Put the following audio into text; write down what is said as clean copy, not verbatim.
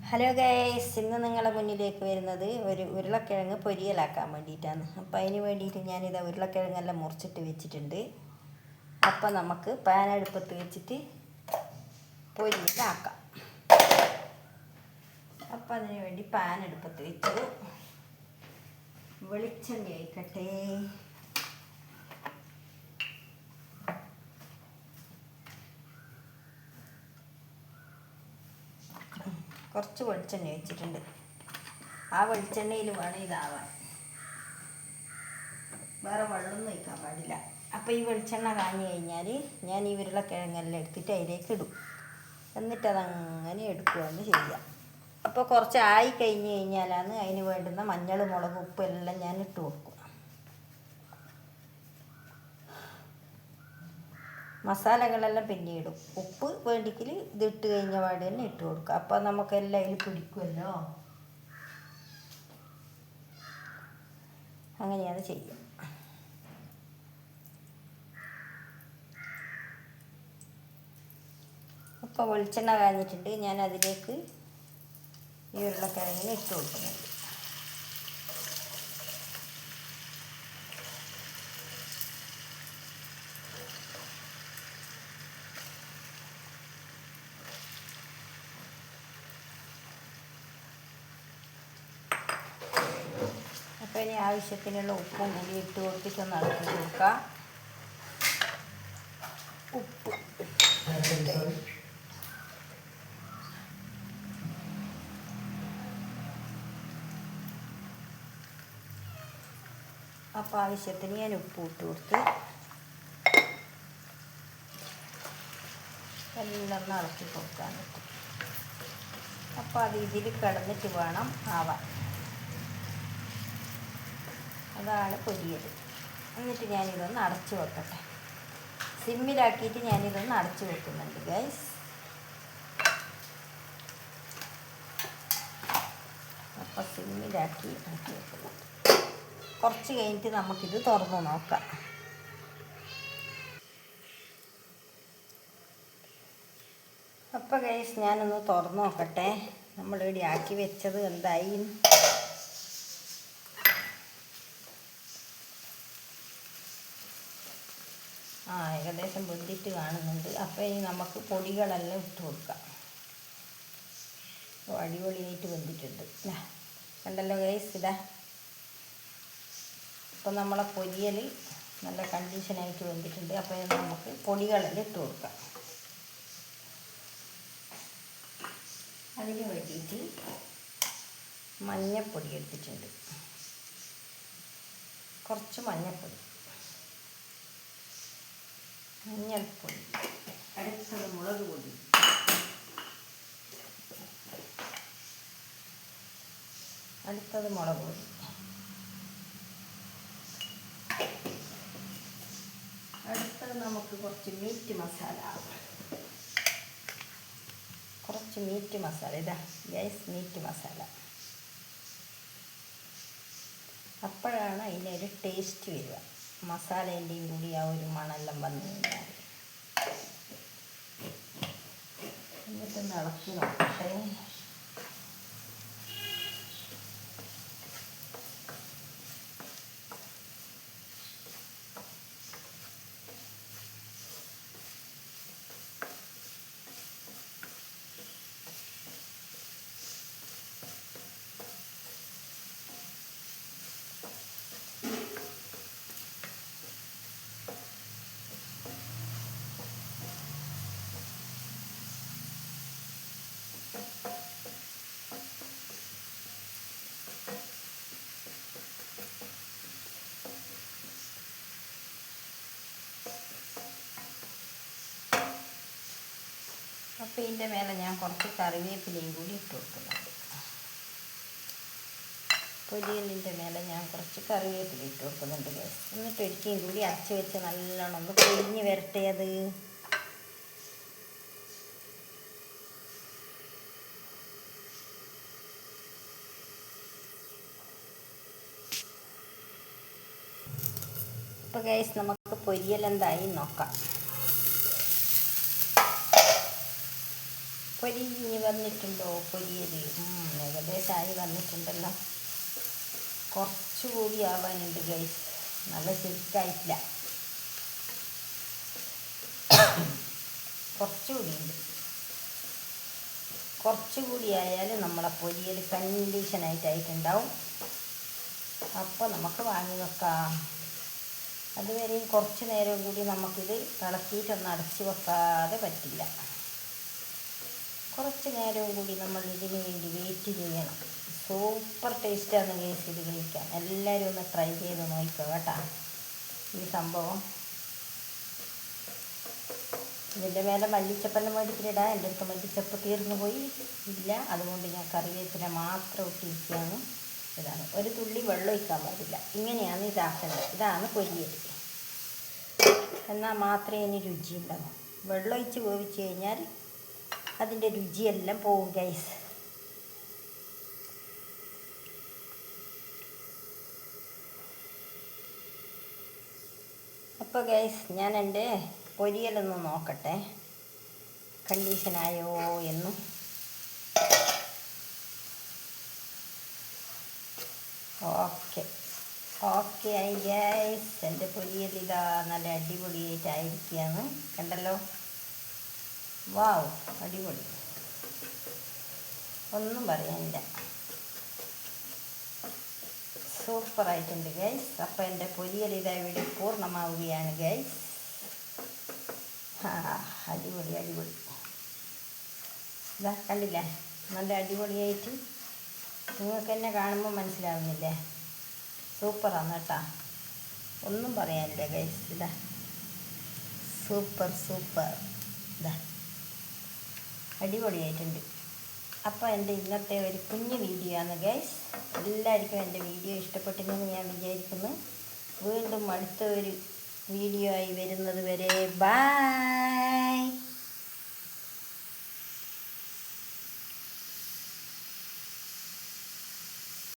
Hello guys, ഇന്ന് നിങ്ങളുടെ മുന്നിലേക്ക് വരുന്നത് ഒരു ഉരുളക്കിഴങ്ങ് പൊരിയലാക്കാൻ വേണ്ടിയിട്ടാണ്. അപ്പോൾ അതിന് വേണ്ടിയിട്ട് ഞാനിത് ഉരുളക്കിഴങ്ങെല്ലാം മുറിച്ചിട്ട് വെച്ചിട്ടുണ്ട്. അപ്പോൾ നമുക്ക് പാൻ അടുപ്പത്ത് വെച്ചിട്ട് പൊരിയലാക്കാം. അപ്പോൾ അതിന് വേണ്ടി പാൻ അടുപ്പത്ത് വെച്ചു. വെളിച്ചെണ്ണ ഒഴിക്കട്ടെ. കുറച്ച് വെളിച്ചെണ്ണ വെച്ചിട്ടുണ്ട്. ആ വെളിച്ചെണ്ണയിൽ വേണം ഇതാവാൻ, വേറെ വെള്ളമൊന്നും ഒഴിക്കാൻ പാടില്ല. അപ്പോൾ ഈ വെളിച്ചെണ്ണ കാഞ്ഞു കഴിഞ്ഞാൽ ഞാൻ ഈ ഉരുളക്കിഴങ്ങെല്ലാം എടുത്തിട്ട് അതിലേക്ക് ഇടും. എന്നിട്ട് അതങ്ങനെ എടുക്കുകയാണ് ചെയ്യുക. അപ്പോൾ കുറച്ച് ആയി കഴിഞ്ഞ് കഴിഞ്ഞാലാണ് അതിന് വേണ്ടുന്ന മഞ്ഞൾ, മുളക്, ഉപ്പ് എല്ലാം ഞാൻ ഇട്ട് കൊടുക്കും. മസാലകളെല്ലാം പിന്നെ ഇടും. ഉപ്പ് വേണ്ടിക്കൽ ഇതിട്ട് കഴിഞ്ഞ പാട് തന്നെ ഇട്ട് കൊടുക്കുക. അപ്പോൾ നമുക്കെല്ലാം അതിൽ പിടിക്കുമല്ലോ. അങ്ങനെയാണ് ചെയ്യുക. അപ്പോൾ വെളിച്ചെണ്ണ കാഞ്ഞിട്ടുണ്ട്. ഞാൻ അതിലേക്ക് ഈ ഉരുളക്കിഴങ്ങിന് ഇട്ട് കൊടുക്കുന്നുണ്ട്. അപ്പോൾ ഇനി ആവശ്യത്തിനുള്ള ഉപ്പും കൂടി ഇട്ട് കൊടുത്തിട്ടൊന്ന് ഇളക്കി കൊടുക്കുക. ഉപ്പ് അപ്പോൾ ആവശ്യത്തിന് ഞാൻ ഉപ്പ് ഇട്ട് കൊടുത്ത് എല്ലാം ഒന്ന് ഇളക്കി കൊടുക്കാൻ പറ്റും. അപ്പോൾ അത് ഇതിൽ കിടന്നിട്ട് വേണം ആവാൻ. അതാണ് പൊരിയൽ. എന്നിട്ട് ഞാനിതൊന്ന് അടച്ചു വെക്കട്ടെ. സിമ്മിലാക്കിയിട്ട് ഞാനിതൊന്ന് അടച്ചു വെക്കുന്നുണ്ട് ഗൈസ്. അപ്പോൾ സിമ്മിലാക്കി അടച്ചു വെക്കുന്നുണ്ട്. കുറച്ച് കഴിഞ്ഞിട്ട് നമുക്കിത് തുറന്ന് നോക്കാം. അപ്പോൾ ഗൈസ്, ഞാനൊന്ന് തുറന്ന് നോക്കട്ടെ നമ്മളിവിടെ ആക്കി വെച്ചത് എന്തായി. ഏകദേശം വെന്തിട്ട് കാണുന്നുണ്ട്. അപ്പോൾ ഇനി നമുക്ക് പൊടികളെല്ലാം ഇട്ട് കൊടുക്കാം. അടിപൊളിയായിട്ട് വെന്തിട്ടുണ്ട്. കണ്ടല്ലോ ഗൈസ്, ഇതാ. അപ്പോൾ നമ്മളെ പൊരിയൽ നല്ല കണ്ടീഷനായിട്ട് വെന്തിട്ടുണ്ട്. അപ്പോൾ നമുക്ക് പൊടികളെല്ലാം ഇട്ട് കൊടുക്കാം. അതിന് വേണ്ടിയിട്ട് മഞ്ഞൾപ്പൊടി എടുത്തിട്ടുണ്ട്. കുറച്ച് മഞ്ഞൾപ്പൊടി, മഞ്ഞൾപ്പൊടി, അടുത്തത് മുളക് പൊടി, അടുത്തത് മുളക് പൊടി, അടുത്തത് നമുക്ക് കുറച്ച് മീറ്റ് മസാല, കുറച്ച് മീറ്റ് മസാല. ഇതാ ഗൈസ്, മീറ്റ് മസാല. അപ്പോഴാണ് അതിനൊരു ടേസ്റ്റ് വരിക. മസാലേൻ്റെയും കൂടി ആ ഒരു മണമെല്ലാം വന്നു കഴിഞ്ഞാൽ. എന്നിട്ടൊന്ന് ഇളക്കി നോക്കട്ടെ. അപ്പോൾ ഇതിൻ്റെ മേലെ ഞാൻ കുറച്ച് കറിവേപ്പിലയും കൂടി ഇട്ട് കൊടുക്കുന്നുണ്ട്. പൊരിയലിൻ്റെ മേലെ ഞാൻ കുറച്ച് കറിവേപ്പില ഇട്ട് കൊടുക്കുന്നുണ്ട് ഗൈസ്. എന്നിട്ട് ഒരിക്കലും കൂടി അരച്ച് വെച്ച് നല്ലോണം ഒന്ന് പൊരിഞ്ഞ് വരട്ടെ അത്. അപ്പോൾ ഗൈസ്, നമുക്ക് പൊരിയൽ എന്തായി നോക്കാം. പൊരിഞ്ഞ് വന്നിട്ടുണ്ടോ പൊരിയൽ? ഏകദേശമായി വന്നിട്ടുണ്ടല്ലോ. കുറച്ചുകൂടി ആവാനുണ്ട് ഗൈസ്, നല്ല ശരിക്കായിട്ടില്ല, കുറച്ചുകൂടി ഉണ്ട്. കുറച്ചുകൂടി ആയാൽ നമ്മളെ പൊരിയൽ കണ്ടീഷനായിട്ടായിട്ടുണ്ടാവും. അപ്പോൾ നമുക്ക് വാങ്ങി വെക്കാം. അതുവരെയും കുറച്ച് നേരം കൂടി നമുക്കിത് ഇളക്കിയിട്ടൊന്ന് അടച്ച് വെക്കാതെ പറ്റില്ല. കുറച്ച് നേരവും കൂടി നമ്മൾ ഇതിന് വേണ്ടി വെയിറ്റ് ചെയ്യണം. സൂപ്പർ ടേസ്റ്റാണ് ഗൈസ് ഇത് കഴിക്കാൻ. എല്ലാവരും ഒന്ന് ട്രൈ ചെയ്ത് നോക്കുക കേട്ടോ ഈ സംഭവം. ഇതിൻ്റെ മേലെ മല്ലിച്ചപ്പെല്ലാം മേടിച്ചിടാൻ എൻ്റെ അടുത്ത് മല്ലിച്ചപ്പ് തീർന്നു പോയി ഇല്ല, അതുകൊണ്ട് ഞാൻ കറിവേപ്പില മാത്രം ഇട്ടിരിക്കുകയാണ്. ഇതാണ്, ഒരു തുള്ളി വെള്ളം ഒഴിക്കാൻ പാടില്ല. ഇങ്ങനെയാണ് ഇതാക്കേണ്ടത്. ഇതാണ് പൊരിയൽ. എന്നാൽ മാത്രമേ ഇനി രുചിയുണ്ടാവും. വെള്ളം ഒഴിച്ച് വേവിച്ച് കഴിഞ്ഞാൽ അതിൻ്റെ രുചിയെല്ലാം പോവും ഗൈസ്. അപ്പോൾ ഗൈസ് ഞാൻ എൻ്റെ പൊരിയലൊന്ന് നോക്കട്ടെ കണ്ടീഷനായോ എന്ന്. ഓക്കെ ആയി ഗൈസ്. എൻ്റെ പൊരിയൽ ഇതാ നല്ല അടിപൊളിയായിട്ടായിരിക്കുകയാണ്. കണ്ടല്ലോ, വാവ്, അടിപൊളി, ഒന്നും പറയാനില്ല, സൂപ്പറായിട്ടുണ്ട് ഗൈസ്. അപ്പോൾ എൻ്റെ പൊരിയൽ ഇതാ ഇവിടെ പൂർണ്ണമാവുകയാണ് ഗൈസ്. അടിപൊളി അടിപൊളി, ഇതാ കണ്ടില്ലേ, നല്ല അടിപൊളിയായിട്ട്. നിങ്ങൾക്ക് എന്നെ കാണുമ്പോൾ മനസ്സിലാവുന്നില്ലേ? സൂപ്പറാണ് കേട്ടോ, ഒന്നും പറയാനില്ല ഗൈസ്. ഇതാ സൂപ്പർ ഇതാ അടിപൊളിയായിട്ടുണ്ട്. അപ്പോൾ എൻ്റെ ഇന്നത്തെ ഒരു കുഞ്ഞു വീഡിയോ ആണ് ഗൈസ്. എല്ലാവർക്കും എൻ്റെ വീഡിയോ ഇഷ്ടപ്പെട്ടെന്ന് ഞാൻ വിചാരിക്കുന്നു. വീണ്ടും അടുത്ത ഒരു വീഡിയോ ആയി വരുന്നത് വരെ ബൈ.